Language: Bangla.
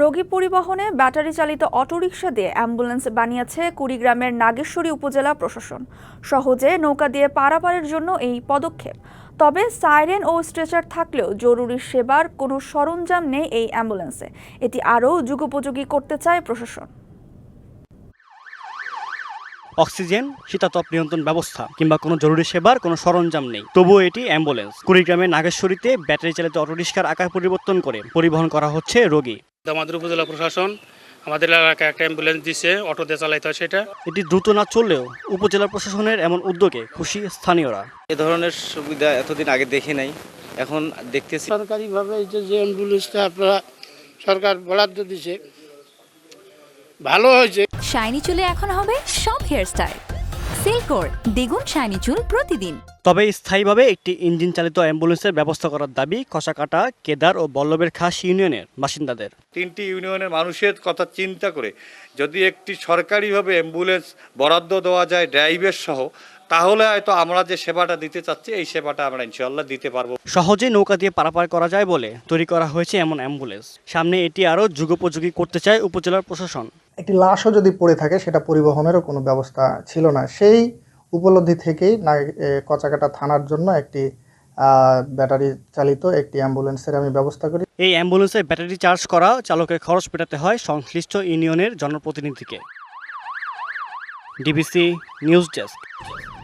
রোগী পরিবহনে ব্যাটারি চালিত অটোরিকশা দিয়ে অ্যাম্বুলেন্স বানিয়েছে কুড়িগ্রামের নাগেশ্বরী উপজেলা প্রশাসন। সহজে নৌকা দিয়ে পারাপারের জন্য এই পদক্ষেপ। তবে সাইরেন ও স্ট্রেচার থাকলেও জরুরি সেবার কোনো সরঞ্জাম নেই এই অ্যাম্বুলেন্সে। এটি আরও যুগোপযোগী করতে চায় প্রশাসন। অক্সিজেন, শীতাতপ নিয়ন্ত্রণ ব্যবস্থা কিংবা কোনো জরুরি সেবার কোনো সরঞ্জাম নেই, তবুও এটি অ্যাম্বুলেন্স। কুড়িগ্রামের নাগেশ্বরীতে ব্যাটারি চালিত অটোরিকশার আকার পরিবর্তন করে পরিবহন করা হচ্ছে রোগী। আমাদের উপজেলা প্রশাসন আমাদের এলাকায় একটা অ্যাম্বুলেন্স দিচ্ছে, অটোতে চালাইতে হয় সেটা। এটি দ্রুত না চললেও উপজেলা প্রশাসনের এমন উদ্যোগে খুশি স্থানীয়রা। এ ধরনের সুবিধা এতদিন আগে দেখি নাই, এখন দেখতেছি। সরকারিভাবে এই যে অ্যাম্বুলেন্সটা আপনারা সরকার বরাদ্দ দিছে, ভালো হয়েছে। শাইনি চুলে এখন হবে সব হেয়ারস্টাইল। সিল্কোর দ্বিগুণ শাইনি চুল প্রতিদিন। তবে স্থায়ীভাবে একটি ইঞ্জিন চালিত অ্যাম্বুলেন্সের ব্যবস্থা করার দাবি কষাকাটা, কেদার ও বল্লভের খাস ইউনিয়নের বাসিন্দাদের। 3টি ইউনিয়নের মানুষের কথা চিন্তা করে যদি একটি সরকারিভাবে অ্যাম্বুলেন্স বরাদ্দ দেওয়া যায় ড্রাইভার সহ, তাহলে হয়তো আমরা যে সেবাটা দিতে চাচ্ছি এই সেবাটা আমরা ইনশাআল্লাহ দিতে পারবো। সহজে নৌকা দিয়ে পারাপার করা যায় বলে তৈরি করা হয়েছে এমন অ্যাম্বুলেন্স। সামনে এটি আরও যুগোপযোগী করতে চায় উপজেলার প্রশাসন। একটি লাশও যদি পড়ে থাকে সেটা পরিবহনেরও কোনো ব্যবস্থা ছিল না। সেই উপলব্ধি থেকেই কচাকাটা থানার জন্য একটি ব্যাটারি চালিত একটি অ্যাম্বুলেন্সের আমি ব্যবস্থা করি। এই অ্যাম্বুলেন্সে ব্যাটারি চার্জ করা চালকের খরচ মেটাতে হয় সংশ্লিষ্ট ইউনিয়নের জনপ্রতিনিধিকে। DBC news desk.